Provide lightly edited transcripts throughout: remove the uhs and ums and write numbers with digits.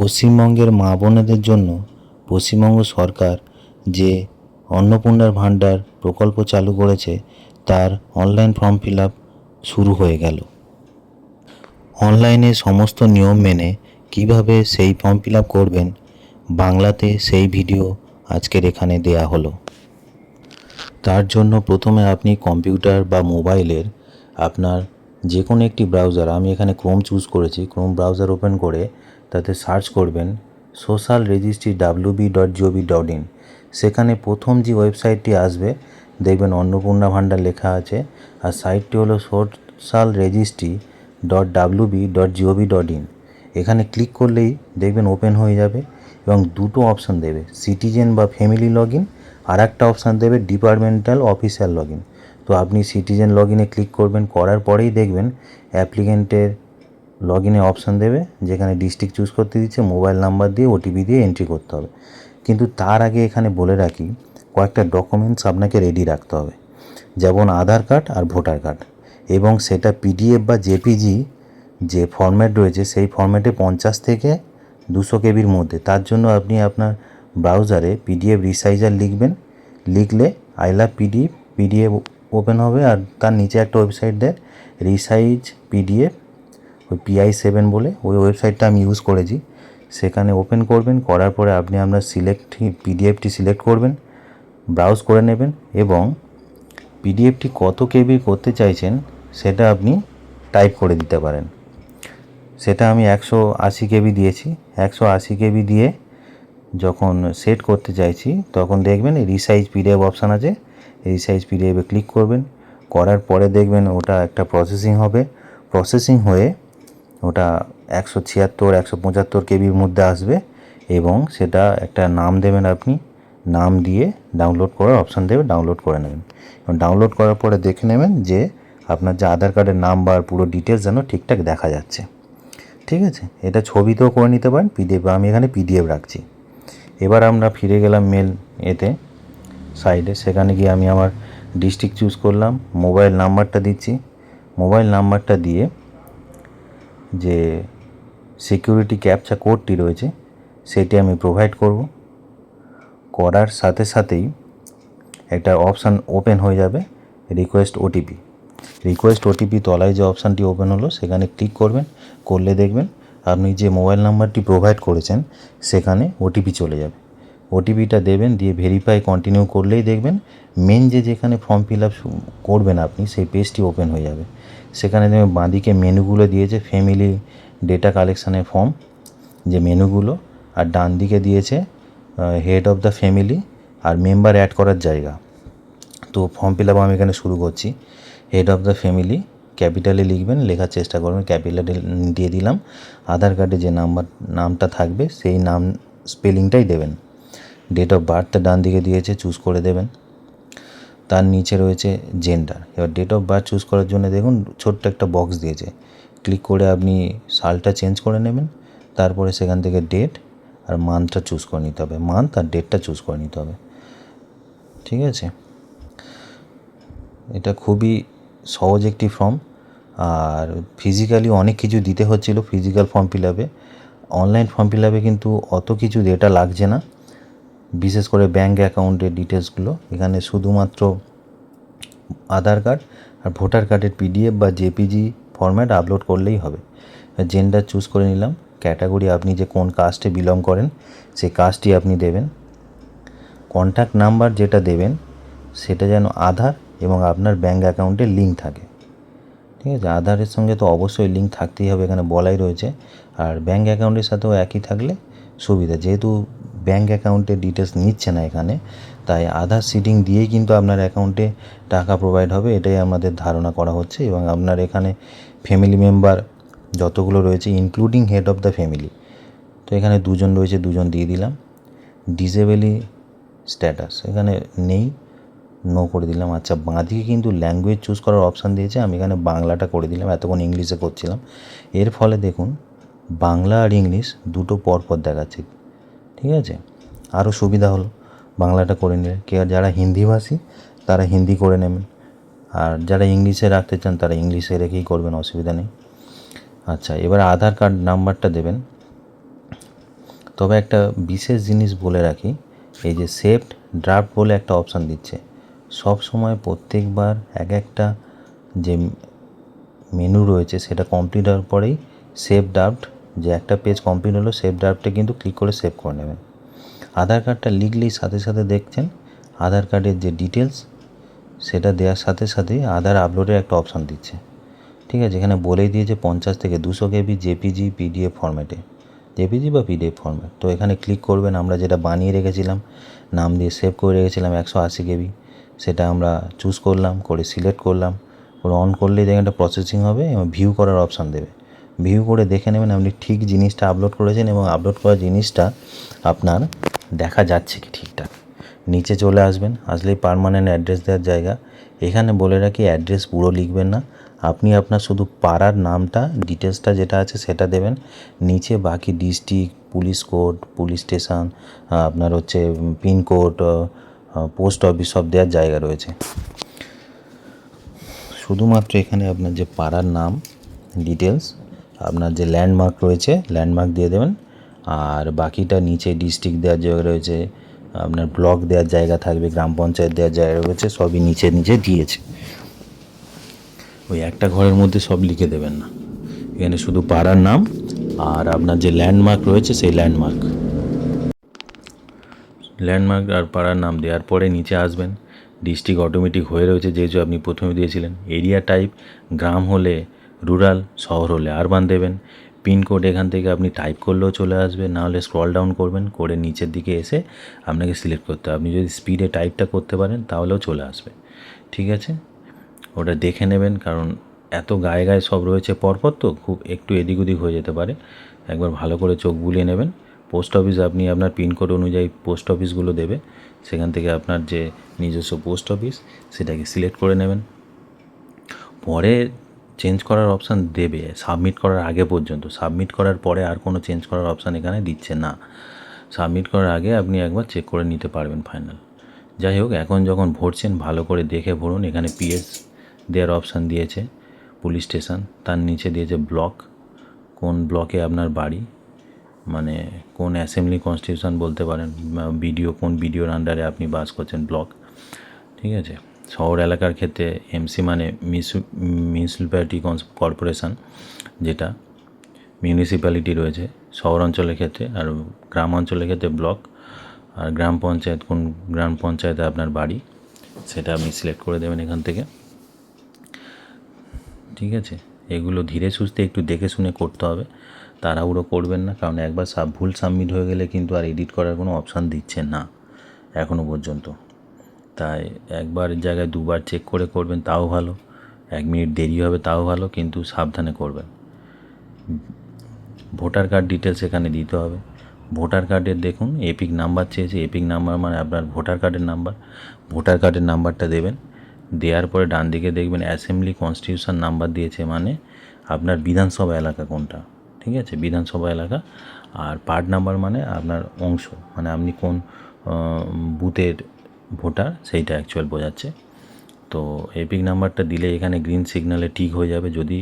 পশ্চিমবঙ্গের মা বোনেদের জন্য পশ্চিমবঙ্গ সরকার যে অন্নপূর্ণার ভাণ্ডার প্রকল্প চালু করেছে তার অনলাইন ফর্ম ফিল আপ শুরু হয়ে গেল। অনলাইনে সমস্ত নিয়ম মেনে কিভাবে সেই ফর্ম ফিল আপ করবেন বাংলাতে সেই ভিডিও আজকের এখানে দেয়া হলো। তার জন্য প্রথমে আপনি কম্পিউটার বা মোবাইলের আপনার যে কোনো একটি ব্রাউজার, আমি এখানে ক্রোম চুজ করেছি, ক্রোম ব্রাউজার ওপেন করে তাতে সার্চ করবেন সোশ্যাল রেজিস্ট্রি www.gov.in। সেখানে প্রথম যে ওয়েবসাইটটি আসবে দেখবেন অন্নপূর্ণা ভাণ্ডার লেখা আছে, আর সাইটটি হলো socialregistry.wb.gov.in। এখানে ক্লিক করলেই দেখবেন ওপেন হয়ে যাবে এবং দুটো অপশান দেবে, সিটিজেন বা ফ্যামিলি লগ ইন, আর একটা অপশান দেবে ডিপার্টমেন্টাল অফিসিয়াল লগ ইন। তো আপনি সিটিজেন লগ ইনে ক্লিক করবেন, করার পরেই দেখবেন অ্যাপ্লিকেন্টের লগ ইনে অপশান দেবে যেখানে ডিস্ট্রিক্ট চুজ করতে দিচ্ছে, মোবাইল নাম্বার দিয়ে ওটিপি দিয়ে এন্ট্রি করতে হবে। কিন্তু তার আগে এখানে বলে রাখি কয়েকটা ডকুমেন্টস আপনাকে রেডি রাখতে হবে, যেমন আধার কার্ড আর ভোটার কার্ড, এবং সেটা পিডিএফ বা জেপিজি যে ফরম্যাট রয়েছে সেই ফরম্যাটে 50 থেকে 200 কেবির মধ্যে। তার জন্য আপনি আপনার ব্রাউজারে পিডিএফ রিসাইজার লিখবেন, লিখলে আই লাভ পিডিএফ ওপেন হবে, আর তার নিচে একটা ওয়েবসাইট দেয় রিসাইজ পিডিএফ, ওই PI7 বলে ওই ওয়েবসাইটটা আমি ইউজ করেছি। সেখানে ওপেন করবেন, করার পরে আপনি আপনার পিডিএফটি সিলেক্ট করবেন, ব্রাউজ করে নেবেন এবং পিডিএফটি কত কেবি করতে চাইছেন সেটা আপনি টাইপ করে দিতে পারেন। সেটা আমি 180 কেবি দিয়েছি। 180 কেবি দিয়ে যখন সেট করতে চাইছি তখন দেখবেন রিসাইজ পিডিএফ অপশান আছে, রিসাইজ পিডিএফে ক্লিক করবেন, করার পরে দেখবেন ওটা একটা প্রসেসিং হবে, প্রসেসিং হয়ে ওটা 176 175 কেবির মধ্যে আসবে এবং সেটা একটা নাম দেবেন, আপনি নাম দিয়ে ডাউনলোড করার অপশান দেবে, ডাউনলোড করে নেবেন এবং ডাউনলোড করার পরে দেখে নেবেন যে আপনার যে আধার কার্ডের নাম্বার পুরো ডিটেলস যেন ঠিকঠাক দেখা যাচ্ছে। ঠিক আছে, এটা ছবিতেও করে নিতে পারেন, পিডিএফ, আমি এখানে পিডিএফ রাখছি। এবার আমরা ফিরে গেলাম মেল এতে সাইডে, সেখানে গিয়ে আমি আমার ডিস্ট্রিক্ট চুজ করলাম, মোবাইল নাম্বারটা দিচ্ছি, মোবাইল নাম্বারটা দিয়ে যে সিকিউরিটি ক্যাপচা কোডটি রয়েছে সেটি আমি প্রোভাইড করব। করার সাথে সাথেই একটা অপশান ওপেন হয়ে যাবে রিকোয়েস্ট ওটিপি। রিকোয়েস্ট ওটিপি তলায় যে অপশানটি ওপেন হলো সেখানে ক্লিক করবেন, করলে দেখবেন আপনি যে মোবাইল নাম্বারটি প্রোভাইড করেছেন সেখানে ওটিপি চলে যাবে। ওটিপিটা দেবেন, দিয়ে ভেরিফাই কন্টিনিউ করলেই দেখবেন মেন যেখানে ফর্ম ফিল আপ করবেন আপনি সেই পেজটি ওপেন হয়ে যাবে। সেখানে দেখবেন বাঁদিকে মেনুগুলো দিয়েছে, ফ্যামিলি ডেটা কালেকশানের ফর্ম যে মেনুগুলো, আর ডান দিকে দিয়েছে হেড অফ দ্য ফ্যামিলি আর মেম্বার অ্যাড করার জায়গা। তো ফর্ম ফিল আপ আমি এখানে শুরু করছি। হেড অফ দ্য ফ্যামিলি ক্যাপিটালে লিখবেন, লেখার চেষ্টা করবেন, ক্যাপিটালে দিয়ে দিলাম। আধার কার্ডে যে নামটা থাকবে সেই নাম স্পেলিংটাই দেবেন। ডেট অফ বার্থটা ডান দিকে দিয়েছে, চুজ করে দেবেন। তার নিচে রয়েছে জেন্ডার। এবার ডেট অফ বার্থ চুজ করার জন্য দেখুন ছোট্ট একটা বক্স দিয়েছে, ক্লিক করে আপনি সালটা চেঞ্জ করে নেবেন। তারপরে সেখান থেকে ডেট আর মান্থটা চুজ করে নিতে হবে, মান্থ আর ডেটটা চুজ করে নিতে হবে। ঠিক আছে, এটা খুবই সহজ একটি ফর্ম, আর ফিজিক্যালি অনেক কিছু দিতে হচ্ছিল ফিজিক্যাল ফর্ম ফিল আপে। অনলাইন ফর্ম ফিল আপে কিন্তু অত কিছু ডেটা লাগছে না, বিশেষ করে ব্যাঙ্ক অ্যাকাউন্টের ডিটেলসগুলো। এখানে শুধুমাত্র আধার কার্ড আর ভোটার কার্ডের পিডিএফ বা জেপিজি ফরম্যাট আপলোড করলেই হবে। জেন্ডার চুজ করে নিলাম, ক্যাটাগরি আপনি যে কোন কাস্টে বিলং করেন সেই কাস্টটি আপনি দেবেন। কন্ট্যাক্ট নাম্বার যেটা দেবেন সেটা যেন আধার এবং আপনার ব্যাঙ্ক অ্যাকাউন্টের লিঙ্ক থাকে। ঠিক আছে, আধারের সঙ্গে তো অবশ্যই লিঙ্ক থাকতেই হবে, এখানে বলাই রয়েছে, আর ব্যাঙ্ক অ্যাকাউন্টের সাথেও একই থাকলে সুবিধা। যেহেতু ব্যাঙ্ক অ্যাকাউন্টের ডিটেলস নিচ্ছে না এখানে, তাই আধার সিডিং দিয়েই কিন্তু আপনার অ্যাকাউন্টে টাকা প্রোভাইড হবে, এটাই আমাদের ধারণা করা হচ্ছে। এবং আপনার এখানে ফ্যামিলি মেম্বার যতগুলো রয়েছে including head of the family, তো এখানে 2জন রয়েছে, 2জন দিয়ে দিলাম। ডিসেবলি স্ট্যাটাস এখানে নেই, নো করে দিলাম। আচ্ছা, বাঁদিকে কিন্তু ল্যাঙ্গুয়েজ চুজ করার অপশান দিয়েছে, আমি এখানে বাংলাটা করে দিলাম, এতক্ষণ ইংলিশে করছিলাম। এর ফলে দেখুন বাংলা আর ইংলিশ দুটো পরপর দেখাচ্ছে। ঠিক আছে, আরও সুবিধা হলো বাংলাটা করে নিলে। যারা হিন্দিভাষী তারা হিন্দি করে নেবেন, আর যারা ইংলিশে রাখতে চান তারা ইংলিশে রেখেই করবেন, অসুবিধা নেই। আচ্ছা, এবার আধার কার্ড নাম্বারটা দেবেন, তবে একটা বিশেষ জিনিস বলে রাখি, এই যে সেভড ড্রাফট বলে একটা অপশান দিচ্ছে, সব সময় প্রত্যেকবার একটা যে মেনু রয়েছে সেটা কমপ্লিট হওয়ার পরেই সেভ ড্রাফট, যে একটা পেজ কমপ্লিট হলো সেভ ড্রাফটে কিন্তু ক্লিক করে সেভ করে নেবেন। আধার কার্ডটা লিখলেই সাথে সাথে দেখছেন আধার কার্ডের যে ডিটেলস সেটা দেওয়ার সাথে সাথেই আধার আপলোডের একটা অপশান দিচ্ছে। ঠিক আছে, এখানে বলেই দিয়েছে 50 থেকে 200 কেবি জেপিজি পিডিএফ ফরম্যাটে, জেপিজি বা পিডিএফ ফরম্যাট। তো এখানে ক্লিক করবেন, আমরা যেটা বানিয়ে রেখেছিলাম নাম দিয়ে সেভ করে রেখেছিলাম 180 কেবি, সেটা আমরা চুজ করলাম, করে সিলেক্ট করলাম, করে অন করলেই দেখেন একটা প্রসেসিং হবে এবং ভিউ করার অপশান দেবে। ভিউ করে দেখে নেবেন আপনি ঠিক জিনিসটা আপলোড করেছেন এবং আপলোড করা জিনিসটা আপনার দেখা যাচ্ছে কি ঠিকঠাক। নিচে চলে আসবেন, আসলেই পার্মানেন্ট অ্যাড্রেস দেওয়ার জায়গা। এখানে বলে রাখি অ্যাড্রেস পুরো লিখবেন না, আপনি আপনার শুধু পাড়ার নামটা ডিটেলসটা যেটা আছে সেটা দেবেন। নিচে বাকি district, police code, police station, আপনার হচ্ছে পিনকোড, পোস্ট অফিস সব দেওয়ার জায়গা রয়েছে। শুধুমাত্র এখানে আপনার যে পাড়ার নাম ডিটেলস, আপনার যে ল্যান্ডমার্ক রয়েছে ল্যান্ডমার্ক দিয়ে দেবেন, আর বাকিটা নিচে ডিস্ট্রিক্ট দেওয়ার জায়গা রয়েছে, আপনার ব্লক দেওয়ার জায়গা থাকবে, গ্রাম পঞ্চায়েত দেওয়ার জায়গা রয়েছে, সবই নিচে নিচে দিয়েছে। ওই একটা ঘরের মধ্যে সব লিখে দেবেন না, এখানে শুধু পাড়ার নাম আর আপনার যে ল্যান্ডমার্ক রয়েছে সেই ল্যান্ডমার্ক আর পাড়ার নাম দেওয়ার পরে নিচে আসবেন। ডিস্ট্রিক্ট অটোমেটিক হয়ে রয়েছে যেহেতু আপনি প্রথমে দিয়েছিলেন। এরিয়া টাইপ গ্রাম হলে রুরাল, শহর হলে আরবান দেবেন। পিনকোড এখান থেকে আপনি টাইপ করলেও চলে আসবে, না হলে স্ক্রল ডাউন করবেন, করে নিচের দিকে এসে আপনাকে সিলেক্ট করতে হবে। আপনি যদি স্পিডে টাইপটা করতে পারেন তাহলেও চলে আসবে। ঠিক আছে, ওটা দেখে নেবেন, কারণ এত গায়ে গায়ে সব রয়েছে পরপর, তো খুব একটু এদিক ওদিক হয়ে যেতে পারে, একবার ভালো করে চোখ বুলিয়ে নেবেন। পোস্ট অফিস আপনি আপনার পিনকোড অনুযায়ী পোস্ট অফিসগুলো দেবে, সেখান থেকে আপনার যে নিজস্ব পোস্ট অফিস সেটাকে সিলেক্ট করে নেবেন। পরে চেঞ্জ করার অপশান দেবে সাবমিট করার আগে পর্যন্ত, সাবমিট করার পরে আর কোনো চেঞ্জ করার অপশান এখানে দিচ্ছে না। সাবমিট করার আগে আপনি একবার চেক করে নিতে পারবেন ফাইনাল। যাই হোক, এখন যখন ভরছেন ভালো করে দেখে ভরুন। এখানে পিএস দেওয়ার অপশান দিয়েছে, পুলিশ স্টেশন, তার নিচে দিয়েছে ব্লক, কোন ব্লকে আপনার বাড়ি, মানে কোন অ্যাসেম্বলি কনস্টিটিউশন বলতে পারেন, বিডিও কোন বিডিওর আন্ডারে আপনি বাস করছেন, ব্লক। ঠিক আছে, শহর এলাকার ক্ষেত্রে এমসি মানে মিউনিসিপ্যালিটি কর্পোরেশন, যেটা মিউনিসিপ্যালিটি রয়েছে শহর অঞ্চলের ক্ষেত্রে, আর গ্রাম অঞ্চলের ক্ষেত্রে ব্লক, আর গ্রাম পঞ্চায়েত কোন গ্রাম পঞ্চায়েতে আপনার বাড়ি সেটা আপনি সিলেক্ট করে দেবেন এখান থেকে। ঠিক আছে, এগুলো ধীরে সুস্থে একটু দেখে শুনে করতে হবে, তাড়াহুড়ো করবেন না, কারণ একবার ভুল সাবমিট হয়ে গেলে কিন্তু আর এডিট করার কোনো অপশান দিচ্ছে না এখনও পর্যন্ত। তাই একবার জায়গায় দুবার চেক করে করবেন তাও ভালো, 1 মিনিট দেরি হবে তাও ভালো, কিন্তু সাবধানে করবেন। ভোটার কার্ড ডিটেলস এখানে দিতে হবে। ভোটার কার্ডের দেখুন এপিক নাম্বার চেয়েছে, এপিক নাম্বার মানে আপনার ভোটার কার্ডের নাম্বার, ভোটার কার্ডের নাম্বারটা দেবেন। দেওয়ার পরে ডান দিকে দেখবেন অ্যাসেম্বলি কনস্টিটিউশন নাম্বার দিয়েছে, মানে আপনার বিধানসভা এলাকা কোনটা। ঠিক আছে, বিধানসভা এলাকা। আর পার্ট নাম্বার মানে আপনার অংশ, মানে আপনি কোন বুথের ভোটার সেইটা অ্যাকচুয়াল বোঝাচ্ছে। তো এপিক নাম্বারটা দিলে এখানে গ্রিন সিগনালে ঠিক হয়ে যাবে যদি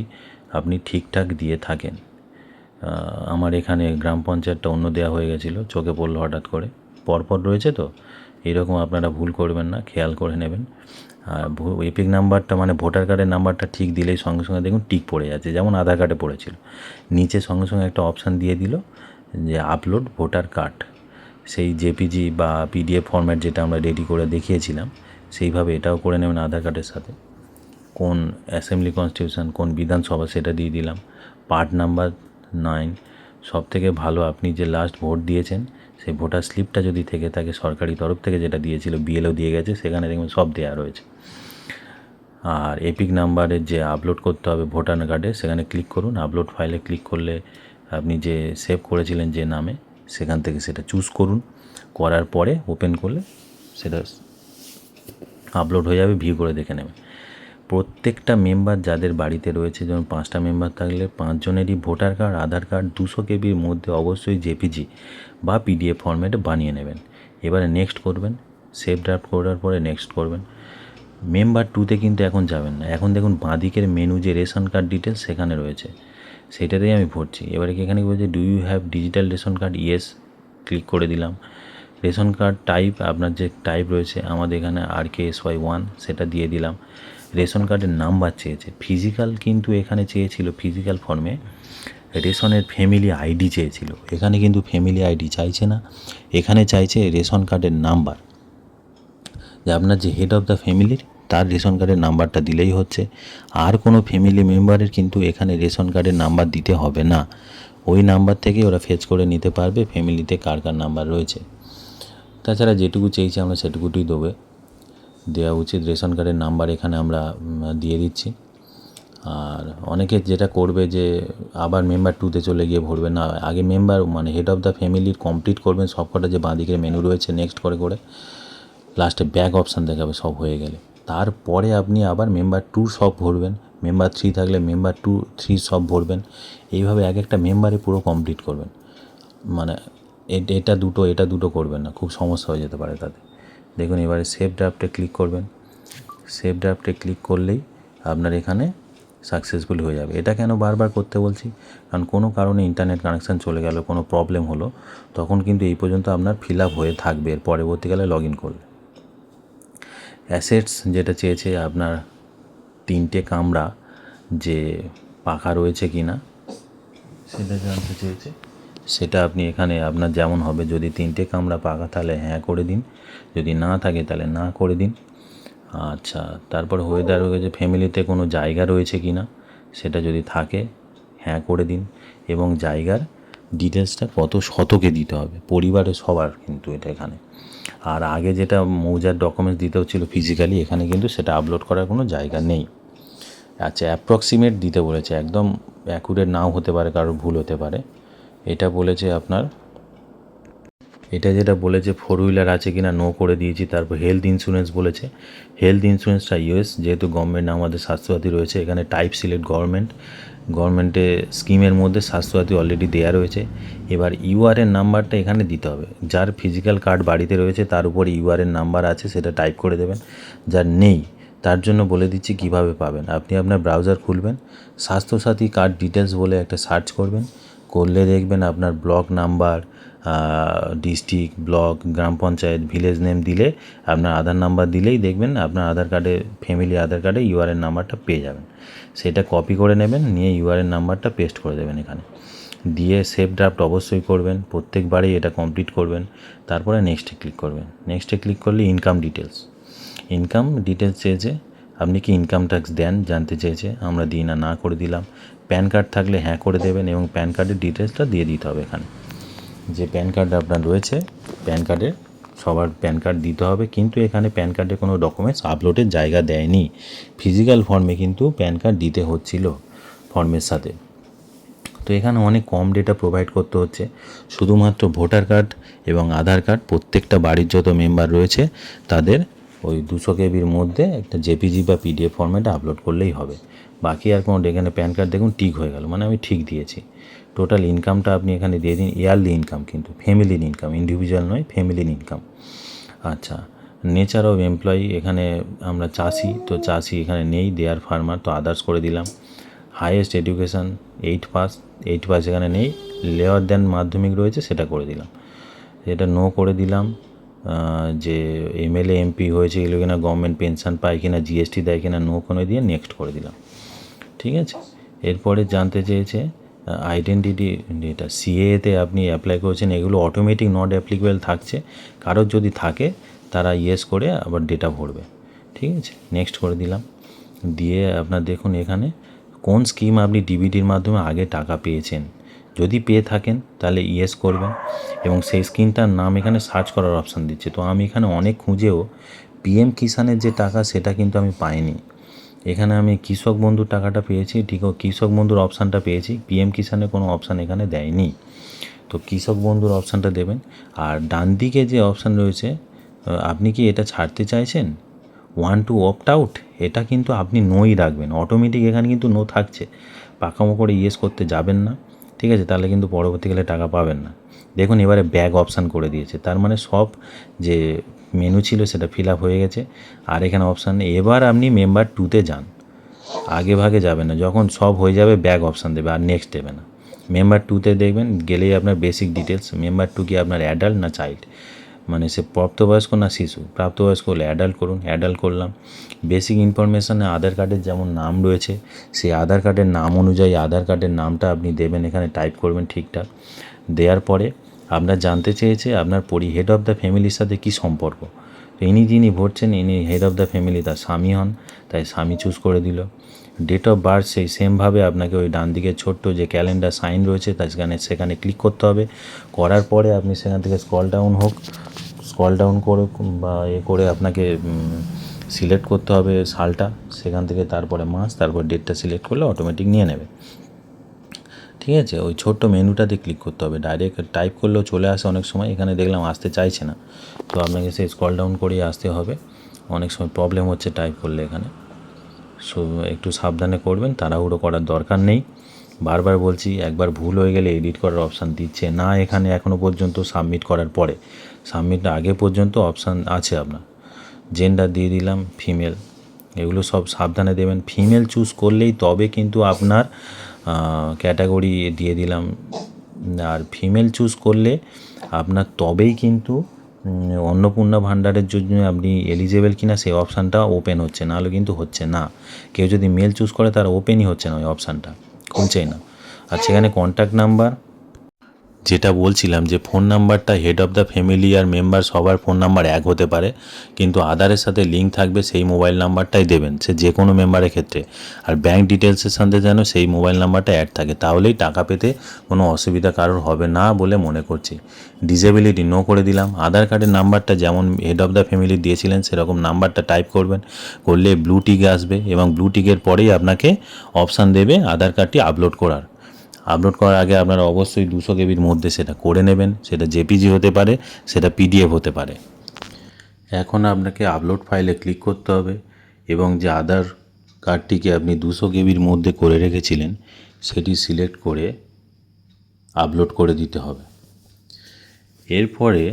আপনি ঠিকঠাক দিয়ে থাকেন। আমার এখানে গ্রাম পঞ্চায়েতটা অন্য দেওয়া হয়ে গেছিলো, চোখে পড়লো হঠাৎ করে, পরপর রয়েছে তো এরকম আপনারা ভুল করবেন না, খেয়াল করে নেবেন। আর এপিক নাম্বারটা মানে ভোটার কার্ডের নাম্বারটা ঠিক দিলেই সঙ্গে সঙ্গে দেখুন টিক পড়ে যাচ্ছে, যেমন আধার কার্ডে পড়েছিল। নিচে সঙ্গে সঙ্গে একটা অপশান দিয়ে দিল যে আপলোড ভোটার কার্ড, সেই জেপিজি বা পিডিএফ ফরম্যাট যেটা আমরা রেডি করে দেখিয়েছিলাম সেইভাবে এটাও করে নেবেন আধার কার্ডের সাথে। কোন অ্যাসেম্বলি কনস্টিটিউশন কোন বিধানসভা সেটা দিয়ে দিলাম। পার্ট নাম্বার 9, সব থেকে ভালো আপনি যে লাস্ট ভোট দিয়েছেন সেই ভোটার স্লিপটা যদি থেকে থাকে সরকারি তরফ থেকে যেটা দিয়েছিল, বিএলও দিয়ে গেছে, সেখানে দেখবেন সব দেওয়া রয়েছে। আর এপিক নাম্বারের যে আপলোড করতে হবে ভোটার কার্ডে সেখানে ক্লিক করুন, আপলোড ফাইলে ক্লিক করলে আপনি যে সেভ করেছিলেন যে নামে সেখান থেকে সেটা চুজ করুন, করার পরে ওপেন করলে সেটা আপলোড হয়ে যাবে, ভিউ করে দেখে নেবেন। প্রত্যেকটা মেম্বার যাদের বাড়িতে রয়েছে, যেমন 5টা মেম্বার থাকলে 5 জনেরই ভোটার কার্ড আধার কার্ড 200 কেবির মধ্যে অবশ্যই জেপিজি বা পিডিএফ ফরম্যাটে বানিয়ে নেবেন। এবারে নেক্সট করবেন, সেভ ড্রাফট করার পরে নেক্সট করবেন। মেম্বার 2তে কিন্তু এখন যাবেন না, এখন দেখুন বাঁদিকের মেনু যে রেশন কার্ড ডিটেলস সেখানে রয়েছে, সেটাতেই আমি ভরছি। এবারে কি এখানে বলছে do you have digital ration card, yes click করে দিলাম। রেশন কার্ড টাইপ, আপনার যে টাইপ রয়েছে আমাদের এখানে RKSY1 সেটা দিয়ে দিলাম। রেশন কার্ডের নাম্বার চেয়েছে, ফিজিক্যাল কিন্তু এখানে চেয়েছিল ফিজিক্যাল ফর্মে রেশনের ফ্যামিলি আইডি চেয়েছিল, এখানে কিন্তু ফ্যামিলি আইডি চাইছে না, এখানে চাইছে রেশন কার্ডের নাম্বার, যে আপনার যে হেড অফ দ্য ফ্যামিলির তার রেশন কার্ডের নাম্বারটা দিলেই হচ্ছে। আর কোনো ফ্যামিলি মেম্বারের কিন্তু এখানে রেশন কার্ডের নাম্বার দিতে হবে না, ওই নাম্বার থেকে ওরা ফেচ করে নিতে পারবে ফ্যামিলিতে কার কার নাম্বার রয়েছে। তাছাড়া যেটুকু চেয়েছি আমরা সেটুকুই দেওয়া উচিত। রেশন কার্ডের নাম্বার এখানে আমরা দিয়ে দিচ্ছি। আর অনেকে যেটা করবে যে আবার মেম্বার 2তে চলে গিয়ে ভরবে না, আগে মেম্বার মানে হেড অফ দ্য ফ্যামিলির কমপ্লিট করবেন সবকটা, যে বাঁদিকের মেনু রয়েছে নেক্সট করে লাস্টে ব্যাক অপশান দেখাবে সব হয়ে গেলে, তারপরে আপনি আবার মেম্বার 2 সব ভরবেন, মেম্বার 3 থাকলে মেম্বার 3 সব ভরবেন, এইভাবে এক একটা মেম্বারে পুরো কমপ্লিট করবেন। মানে এটা দুটো করবেন না, খুব সমস্যা হয়ে যেতে পারে তাতে। দেখুন এবারে সেভ ড্রাফটে ক্লিক করবেন, সেভ ড্রাফটে ক্লিক করলেই আপনার এখানে সাকসেসফুল হয়ে যাবে। এটা কেন বারবার করতে বলছি, কারণ কোনো কারণে ইন্টারনেট কানেকশান চলে গেল, কোনো প্রবলেম হলো, তখন কিন্তু এই পর্যন্ত আপনার ফিল আপ হয়ে থাকবে, এর পরবর্তীকালে লগ ইন করলে। অ্যাসেটস যেটা চেয়েছে আপনার 3টে কামরা যে পাকা রয়েছে কি না সেটা জানতে চেয়েছে, সেটা আপনি এখানে আপনার যেমন হবে, যদি 3টে কামরা পাকা তাহলে হ্যাঁ করে দিন, যদি না থাকে তাহলে না করে দিন। আচ্ছা, তারপর ওয়েদার রয়েছে, ফ্যামিলিতে কোনো জায়গা রয়েছে কি না সেটা যদি থাকে হ্যাঁ করে দিন, এবং জায়গার ডিটেলসটা কত শতকে দিতে হবে, পরিবারের সবার কিন্তু এটা এখানে। আর আগে যেটা মৌজার ডকুমেন্টস দিতে হচ্ছিলো ফিজিক্যালি, এখানে কিন্তু সেটা আপলোড করার কোনো জায়গা নেই। আচ্ছা, অ্যাপ্রক্সিমেট দিতে বলেছে, একদম অ্যাকুরেট নাও হতে পারে, কারোর ভুল হতে পারে। এটা বলেছে আপনার, এটা যেটা বলেছে 4 হুইলার আছে কিনা নো করে দিয়েছি। তারপর হেলথ ইন্স্যুরেন্স বলেছে, হেলথ ইন্স্যুরেন্সটা ইউএস, যেহেতু গভর্নমেন্ট আমাদের স্বাস্থ্যসাথী রয়েছে, এখানে টাইপ সিলেক্ট গভর্নমেন্টের স্কিমের মধ্যে স্বাস্থ্যসাথী অলরেডি দেওয়া রয়েছে। এবার ইউআরএন নাম্বারটা এখানে দিতে হবে, যার ফিজিক্যাল কার্ড বাড়িতে রয়েছে তার উপর ইউআরএন নাম্বার আছে সেটা টাইপ করে দেবেন, যার নেই তার জন্য বলে দিচ্ছি কিভাবে পাবেন। আপনি আপনার ব্রাউজার খুলবেন, স্বাস্থ্যসাথী কার্ড ডিটেলস বলে একটা সার্চ করবেন, করলে দেখবেন আপনার ব্লক নাম্বার, ডিস্ট্রিক্ট, ব্লক, গ্রাম পঞ্চায়েত, ভিলেজ নেম দিলে, আপনার আধার নাম্বার দিলেই দেখবেন আপনার আধার কার্ডে, ফ্যামিলি আধার কার্ডে ইউআরএন নাম্বারটা পেয়ে যাবেন। সেটা কপি করে নেবেন, নিয়ে ইউআরএন নাম্বারটা পেস্ট করে দেবেন এখানে, দিয়ে সেভ ড্রাফট অবশ্যই করবেন, প্রত্যেকবারেই এটা কমপ্লিট করবেন। তারপরে নেক্সটে ক্লিক করবেন, নেক্সটে ক্লিক করলে ইনকাম ডিটেলস চেয়েছে, আপনি কি ইনকাম ট্যাক্স দেন জানতে চেয়েছে, আমরা দিই না, না করে দিলাম। প্যান কার্ড থাকলে হ্যাঁ করে দেবেন, এবং প্যান কার্ডের ডিটেলসটা দিয়ে দিতে হবে এখানে, যে প্যান কার্ড আপনার রয়েছে প্যান কার্ডের সবার প্যান কার্ড দিতে হবে। কিন্তু এখানে প্যান কার্ডে কোনো ডকুমেন্টস আপলোডের জায়গা দেয়নি, ফিজিক্যাল ফর্মে কিন্তু প্যান কার্ড দিতে হচ্ছিল ফর্মের সাথে। তো এখানে অনেক কম ডেটা প্রোভাইড করতে হচ্ছে, শুধুমাত্র ভোটার কার্ড এবং আধার কার্ড প্রত্যেকটা বাড়ির যত মেম্বার রয়েছে তাদের ওই 200 কেবির মধ্যে একটা জেপিজি বা পিডিএফ ফর্ম্যাটে আপলোড করলেই হবে। বাকি আর কোনো, এখানে প্যান কার্ড দেখুন টিক হয়ে গেল, মানে আমি ঠিক দিয়েছি। টোটাল ইনকামটা আপনি এখানে দিয়ে দিন, ইয়ারলি ইনকাম কিন্তু ফ্যামিলির ইনকাম, ইন্ডিভিজুয়াল নয়, ফ্যামিলির ইনকাম। আচ্ছা, নেচার অফ এমপ্লয়ি, এখানে আমরা চাষি, তো চাষি এখানে নেই, দেয়ার ফার্মার, তো আদার্স করে দিলাম। হাইয়েস্ট এডুকেশান 8 পাস এখানে নেই, লেয়ার দেন মাধ্যমিক রয়েছে সেটা করে দিলাম, এটা নো করে দিলাম। যে এমএলএ এমপি হয়েছে এগুলো কিনা, গভর্নমেন্ট পেনশন পায় কিনা, জিএসটি দেয় কিনা, নো করে দিয়ে নেক্সট করে দিলাম। ঠিক আছে, এরপরে জানতে চেয়েছে আইডেন্টিটি, এটা সিএতে আপনি অ্যাপ্লাই করেছেন, এগুলো অটোমেটিক নট অ্যাপ্লিকেবল থাকছে, কারোর যদি থাকে তারা ইয়েস করে আবার ডেটা ভরবে। ঠিক আছে, নেক্সট করে দিলাম, দিয়ে আপনার দেখুন এখানে কোন স্কিম আপনি ডিবিটির মাধ্যমে আগে টাকা পেয়েছেন, যদি পেয়ে থাকেন তাহলে ইয়েস করবেন, এবং সেই স্কিমটার নাম এখানে সার্চ করার অপশান দিচ্ছে। তো আমি এখানে অনেক খুঁজেও পিএম কিষানের যে টাকা সেটা কিন্তু আমি পাইনি, এখানে আমি কৃষক বন্ধুর টাকাটা পেয়েছি, ঠিক কৃষক বন্ধুর অপশানটা পেয়েছি, পিএম কিষানের কোনো অপশান এখানে দেয়নি। তো কৃষক বন্ধুর অপশানটা দেবেন। আর ডান দিকে যে অপশান রয়েছে, আপনি কি এটা ছাড়তে চাইছেন, 1 to opt out, এটা কিন্তু আপনি নোই রাখবেন, অটোমেটিক এখানে কিন্তু নো থাকছে, পাকামো করে ইয়েস করতে যাবেন না। ঠিক আছে, তাহলে কিন্তু পরবর্তীকালে টাকা পাবেন না। দেখুন এবারে ব্যাগ অপশান করে দিয়েছে, তার মানে সব যে মেনু ছিল সেটা ফিল আপ হয়ে গেছে। আর এখানে অপশান, এবার আপনি মেম্বার 2তে যান, আগে ভাগে যাবেন না, যখন সব হয়ে যাবে ব্যাগ অপশান দেবে, আর নেক্সট দেবে না। মেম্বার টুতে দেখবেন গেলেই আপনার বেসিক ডিটেলস, মেম্বার টু কি আপনার অ্যাডাল্ট না চাইল্ড, মানে সে প্রাপ্তবয়স্ক না শিশু। প্রাপ্তবয়স্ক হলে অ্যাডাল্ট করুন, অ্যাডাল্ট করলাম। বেসিক ইনফরমেশানে আধার কার্ডের যেমন নাম রয়েছে, সেই আধার কার্ডের নাম অনুযায়ী আধার কার্ডের নামটা আপনি দেবেন, এখানে টাইপ করবেন ঠিকঠাক। দেওয়ার পরে আপনার জানতে চেয়েছে আপনার হেড অফ দ্য ফ্যামিলির সাথে কী সম্পর্ক। তো ইনি যিনি ভরছেন ইনি হেড অফ দ্য ফ্যামিলি, তার স্বামী হন, তাই স্বামী চুজ করে দিল। ডেট অফ বার্থ সেই সেমভাবে আপনাকে ওই ডান দিকে ছোট্ট যে ক্যালেন্ডার সাইন রয়েছে তার সেখানে ক্লিক করতে হবে। করার পরে আপনি সেখান থেকে স্ক্রল ডাউন করে বা করে আপনাকে সিলেক্ট করতে হবে সালটা, সেখান থেকে তারপরে মাস, তারপর ডেটটা সিলেক্ট করলে অটোমেটিক নিয়ে নেবে। ঠিক আছে, ওই ছোট্ট মেনুটাতে ক্লিক করতে হবে। ডাইরেক্ট টাইপ করলেও চলে আসে অনেক সময়, এখানে দেখলাম আসতে চাইছে না, তো আপনাকে সেই স্ক্রল ডাউন করেই আসতে হবে। অনেক সময় প্রবলেম হচ্ছে টাইপ করলে এখানে, সো একটু সাবধানে করবেন, তাড়াহুড়ো করার দরকার নেই। বারবার বলছি, একবার ভুল হয়ে গেলে এডিট করার অপশান দিচ্ছে না এখানে এখনও পর্যন্ত। সাবমিট করার পরে, সাবমিট আগে পর্যন্ত অপশান আছে আপনার। জেন্ডার দিয়ে দিলাম ফিমেল, এগুলো সব সাবধানে দেবেন। ফিমেল চুজ করলেই তবে কিন্তু আপনার ক্যাটাগরি দিয়ে দিলাম, আর ফিমেল চুজ করলে আপনার তবেই কিন্তু অন্নপূর্ণা ভাণ্ডারের জন্য আপনি এলিজেবল কিনা সেই অপশানটা ওপেন হচ্ছে, নাহলে কিন্তু হচ্ছে না। কেউ যদি মেল চুজ করে তার ওপেনই হচ্ছে না, ওই অপশানটা খুলছেই না। আর সেখানে কন্ট্যাক্ট নাম্বার, যেটা বলছিলাম যে ফোন নাম্বারটা হেড অফ দ্য ফ্যামিলি আর মেম্বার সবার ফোন নাম্বার এক হতে পারে, কিন্তু আধারের সাথে লিঙ্ক থাকবে সেই মোবাইল নাম্বারটাই দেবেন, সে যে কোনো মেম্বারের ক্ষেত্রে। আর ব্যাঙ্ক ডিটেলসের সাথে যেন সেই মোবাইল নাম্বারটা অ্যাড থাকে, তাহলেই টাকা পেতে কোনো অসুবিধা কারোর হবে না বলে মনে করছি। ডিসেবিলিটি নো করে দিলাম। আধার কার্ডের নাম্বারটা যেমন হেড অফ দ্য ফ্যামিলি দিয়েছিলেন সেরকম নাম্বারটা টাইপ করবেন, করলে ব্লু টিক আসবে, এবং ব্লু টিকের পরেই আপনাকে অপশান দেবে আধার কার্ডটি আপলোড করার। আপলোড করার আগে আপনারা অবশ্যই 200 কেবির মধ্যে সেটা করে নেবেন। সেটা জেপিজি হতে পারে, সেটা পিডিএফ হতে পারে। এখন আপনাকে আপলোড ফাইলে ক্লিক করতে হবে এবং যে আধার কার্ডটিকে আপনি 200 কেবির মধ্যে করে রেখেছিলেন সেটি সিলেক্ট করে আপলোড করে দিতে হবে। এরপরে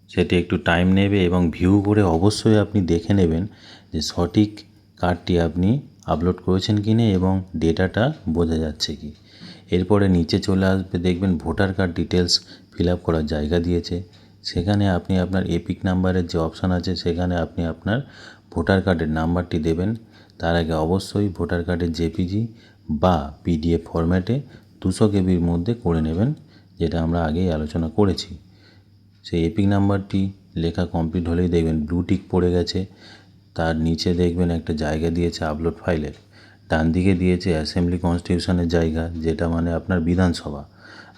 সেটি একটু টাইম নেবে এবং ভিউ করে অবশ্যই আপনি দেখে নেবেন যে সঠিক কার্ডটি আপনি আপলোড করেছেন কি না এবং ডেটাটা বোঝা যাচ্ছে কি। এরপরে নিচে চলে আসবে, দেখবেন voter card details fill up করার জায়গা দিয়েছে, সেখানে আপনি আপনার এপিক নাম্বারের যে অপশান আছে সেখানে আপনি আপনার ভোটার কার্ডের নাম্বারটি দেবেন। তার আগে অবশ্যই ভোটার কার্ডের জেপিজি বা পিডিএফ ফরম্যাটে 200 কেবির মধ্যে করে নেবেন, যেটা আমরা আগেই আলোচনা করেছি। সেই এপিক নাম্বারটি লেখা কমপ্লিট হলেই দেখবেন ব্লু টিক পড়ে গেছে। তার নিচে দেখবেন একটা জায়গা দিয়েছে আপলোড ফাইলের, ডান দিকে দিয়েছে অ্যাসেম্বলি কনস্টিটিউশনের জায়গা, যেটা মানে আপনার বিধানসভা।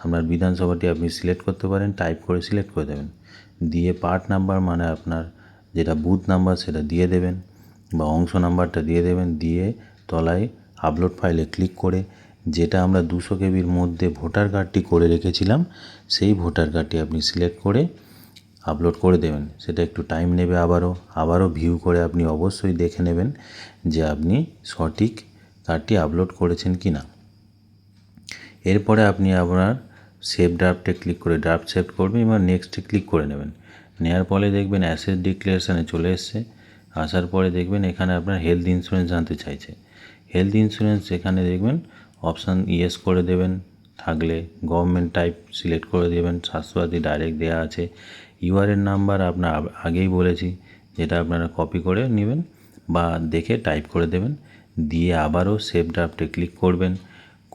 আপনার বিধানসভাটি আপনি সিলেক্ট করতে পারেন, টাইপ করে সিলেক্ট করে দেবেন, দিয়ে পার্ট নাম্বার মানে আপনার যেটা বুথ নাম্বার সেটা দিয়ে দেবেন বা অংশ নাম্বারটা দিয়ে দেবেন, দিয়ে তলায় আপলোড ফাইলে ক্লিক করে যেটা আমরা 200 কেবির মধ্যে ভোটার কার্ডটি করে রেখেছিলাম সেই ভোটার কার্ডটি আপনি সিলেক্ট করে আপলোড করে দেবেন। সেটা একটু টাইম নেবে, আবারও ভিউ করে আপনি অবশ্যই দেখে নেবেন যে আপনি সঠিক কার্ডটি আপলোড করেছেন কি না। এরপরে আপনি আপনার সেভ ড্রাফটে ক্লিক করে ড্রাফট সেভ করবেন এবং নেক্সটে ক্লিক করে নেবেন। নেওয়ার পরে দেখবেন অ্যাসেট ডিক্লারেশানে চলে এসছে। আসার পরে দেখবেন এখানে আপনার হেলথ ইন্স্যুরেন্স জানতে চাইছে। হেলথ ইন্স্যুরেন্স এখানে দেখবেন অপশান ইয়েস করে দেবেন, থাকলে গভর্নমেন্ট টাইপ সিলেক্ট করে দেবেন, স্বাস্থ্যসাথী ডাইরেক্ট দেওয়া আছে। ইউআরএন নাম্বার আপনার আগেই বলেছি, যেটা আপনারা কপি করে নেবেন বা দেখে টাইপ করে দেবেন, দিয়ে আবারও সেভ ড্রাফটে ক্লিক করবেন,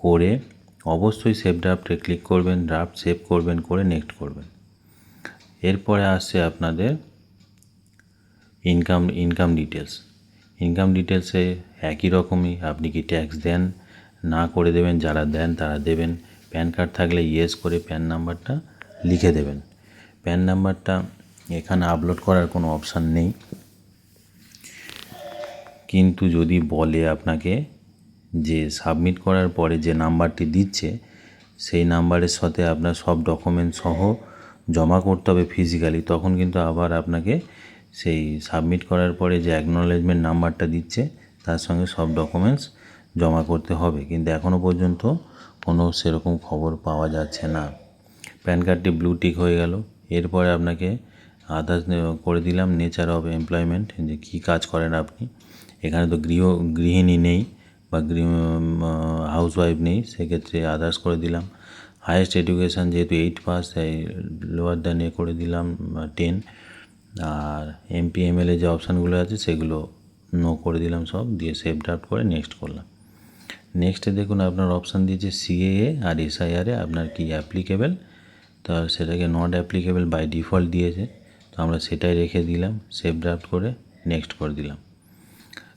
করে অবশ্যই সেভ ড্রাফটে ক্লিক করবেন, ড্রাফট সেভ করবেন, করে নেক্সট করবেন। এরপরে আসছে আপনাদের ইনকাম ডিটেলস। ইনকাম ডিটেলসে একই রকমই, আপনি কি ট্যাক্স দেন না করে দেবেন, যারা দেন তারা দেবেন। প্যান কার্ড থাকলে ইয়েস করে প্যান নাম্বারটা লিখে দেবেন। প্যান নাম্বারটা এখানে আপলোড করার কোনো অপশান নেই, কিন্তু যদি বলে আপনাকে যে সাবমিট করার পরে যে নাম্বারটি দিচ্ছে সেই নাম্বারের সাথে আপনার সব ডকুমেন্টস সহ জমা করতে হবে ফিজিক্যালি, তখন কিন্তু আবার আপনাকে সেই সাবমিট করার পরে যে অ্যাকনলেজমেন্ট নাম্বারটা দিচ্ছে তার সঙ্গে সব ডকুমেন্টস জমা করতে হবে, কিন্তু এখনও পর্যন্ত কোনো সেরকম খবর পাওয়া যাচ্ছে না। প্যান কার্ডটি ব্লু টিক হয়ে গেল। এরপরে আপনাকে আদার্স করে দিলাম নেচার অফ এমপ্লয়মেন্ট, যে কী কাজ করেন আপনি। এখানে তো গৃহিণী নেই, বা হাউস ওয়াইফ নেই, সেক্ষেত্রে আদার্স করে দিলাম। হায়েস্ট এডুকেশান যেহেতু 8 পাস, তাই লোয়ার দ্যান করে দিলাম 10। আর এমপি এমএলএ যে অপশানগুলো আছে সেগুলো নো করে দিলাম সব, দিয়ে সেভ ড্রাফট করে নেক্সট করলাম। নেক্সটে দেখুন আপনার অপশান দিয়েছে সিএএ আর এসআইআরে আপনার কি অ্যাপ্লিকেবেল, তা সেটাকে নট অ্যাপ্লিকেবল বাই ডিফল্ট দিয়েছে, তো আমরা সেটাই রেখে দিলাম, সেভ ড্রাফট করে নেক্সট করে দিলাম।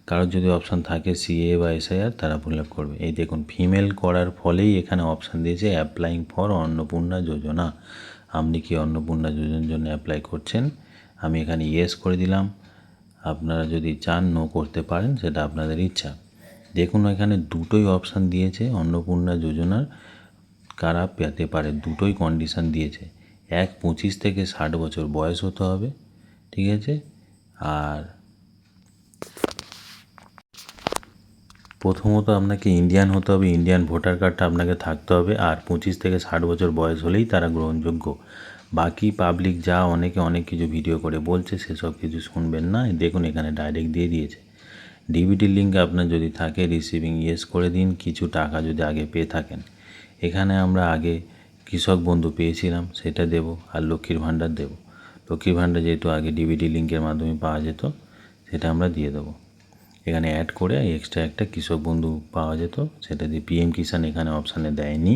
কারোর যদি অপশান থাকে সিএ বা এসআইআর তারা ফিল আপ করবে। এই দেখুন ফিমেল করার ফলেই এখানে অপশান দিয়েছে অ্যাপ্লাইং ফর অন্নপূর্ণা যোজনা। আপনি কি অন্নপূর্ণা যোজনার জন্য অ্যাপ্লাই করছেন? আমি এখানে ইয়েস করে দিলাম। আপনারা যদি চান নো করতে পারেন, সেটা আপনাদের ইচ্ছা। দেখুন এখানে দুটোই অপশান দিয়েছে অন্নপূর্ণা যোজনার কারা পেতে পারে, দুটোই কন্ডিশান দিয়েছে। 25 থেকে 60 বছর বয়স হতে হবে, ঠিক আছে। আর প্রথমত আপনাকে ইন্ডিয়ান হতে হবে, ইন্ডিয়ান ভোটার কার্ডটা আপনাকে থাকতে হবে, আর 25 থেকে 60 বছর বয়স হলেই তারা গ্রহণযোগ্য। বাকি পাবলিক যা অনেকে অনেক কিছু ভিডিও করে বলছে সেসব কিছু শুনবেন না। দেখুন এখানে ডাইরেক্ট দিয়ে দিয়েছে ডিবিটি লিঙ্ক আপনার যদি থাকে রিসিভিং ইয়েস করে দিন, কিছু টাকা যদি আগে পেয়ে থাকেন। এখানে আমরা আগে কৃষক বন্ধু পেয়েছিলাম সেটা দেব, আর লক্ষ্মীর ভাণ্ডার দেব। লক্ষ্মীর ভাণ্ডার যেহেতু আগে ডিবিটি লিঙ্কের মাধ্যমে পাওয়া যেত, সেটা আমরা দিয়ে দেবো। এখানে অ্যাড করে এক্সট্রা একটা কৃষক বন্ধু পাওয়া যেত, সেটা দিয়ে পিএম কিষাণ এখানে অপশানে দেয়নি,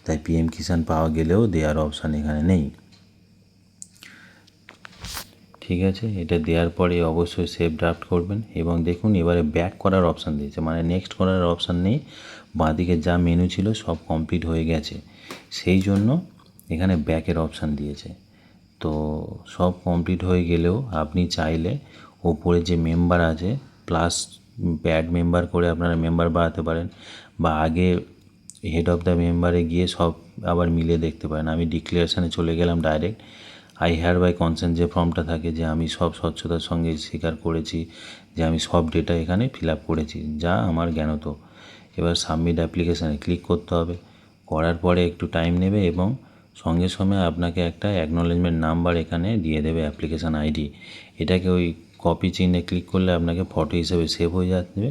তাই পিএম কিষাণ পাওয়া গেলেও দেওয়ার অপশান এখানে নেই, ঠিক আছে। এটা দেওয়ার পরে অবশ্যই সেভ ড্রাফট করবেন। এবং দেখুন এবারে ব্যাক করার অপশান দিয়েছে, মানে নেক্সট করার অপশান নেই। বাঁদিকে যা মেনু ছিল সব কমপ্লিট হয়ে গেছে, সেই জন্য এখানে ব্যাকের অপশান দিয়েছে। তো সব কমপ্লিট হয়ে গেলেও আপনি চাইলে ওপরে যে মেম্বার আছে প্লাস অ্যাড মেম্বার করে আপনারা মেম্বার বাড়াতে পারেন, বা আগে হেড অফ দ্য মেম্বারে গিয়ে সব আবার মিলে দেখতে পারেন। আমি ডিক্লারেশানে চলে গেলাম direct. I hereby consent যে ফর্মটা থাকে, যে আমি সব স্বচ্ছতার সঙ্গে স্বীকার করেছি যে আমি সব ডেটা এখানে ফিল আপ করেছি যা আমার জ্ঞানত। এবার সাবমিট অ্যাপ্লিকেশানে ক্লিক করতে হবে। করার পরে একটু টাইম নেবে এবং সঙ্গে সঙ্গে আপনাকে একটা অ্যাকনোলেজমেন্ট নাম্বার এখানে দিয়ে দেবে, অ্যাপ্লিকেশান আইডি। এটাকে ওই কপি চিহ্নে ক্লিক করলে আপনাকে ফটো হিসেবে সেভ হয়ে যাবে,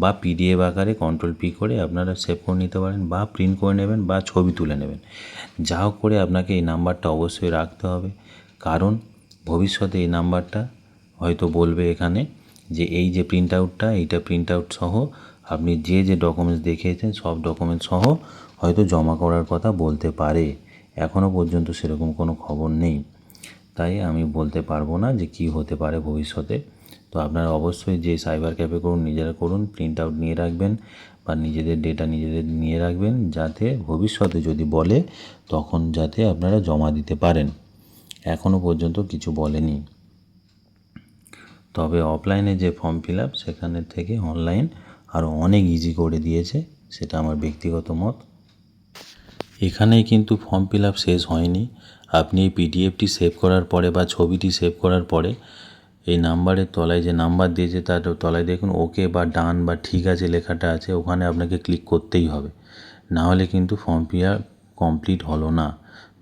বা পিডিএফ আকারে কন্ট্রোল পি করে আপনারা সেভ করে নিতে পারেন, বা প্রিন্ট করে নেবেন, বা ছবি তুলে নেবেন। যা হোক করে আপনাকে এই নাম্বারটা অবশ্যই রাখতে হবে, কারণ ভবিষ্যতে এই নাম্বারটা হয়তো বলবে এখানে যে এই যে প্রিন্ট আউটটা, এইটা প্রিন্ট আউট সহ আপনি যে যে ডকুমেন্টস দেখিয়েছেন সব ডকুমেন্টস সহ হয়তো জমা করার কথা বলতে পারে। এখনও পর্যন্ত সেরকম কোনো খবর নেই, তাই আমি বলতে পারবো না যে কি হতে পারে ভবিষ্যতে। তো আপনারা অবশ্যই যে সাইবার ক্যাফে করুন নিজেরা করুন, প্রিন্ট আউট নিয়ে রাখবেন, বা নিজেদের ডেটা নিজেদের নিয়ে রাখবেন, যাতে ভবিষ্যতে যদি বলে তখন যাতে আপনারা জমা দিতে পারেন। এখনও পর্যন্ত কিছু বলেনি, তবে অফলাইনে যে ফর্ম ফিল আপ সেখানের থেকে অনলাইন আরও অনেক ইজি করে দিয়েছে, সেটা আমার ব্যক্তিগত মত। এখানেই কিন্তু ফর্ম ফিল আপ শেষ হয়নি। আপনি এই পিডিএফটি সেভ করার পরে বা ছবিটি সেভ করার পরে এই নাম্বারের তলায় যে নাম্বার দিয়েছে তার তলায় দেখুন ওকে বা ডান বা ঠিক আছে লেখাটা আছে, ওখানে আপনাকে ক্লিক করতেই হবে, না হলে কিন্তু ফর্ম ফিল আপ কমপ্লিট হলো না।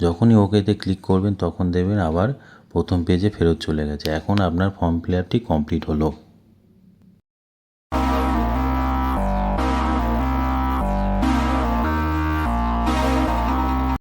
যখনই ওকেতে ক্লিক করবেন তখন দেখবেন আবার প্রথম পেজে ফেরত চলে গেছে। এখন আপনার ফর্ম ফিল আপটি কমপ্লিট হলো।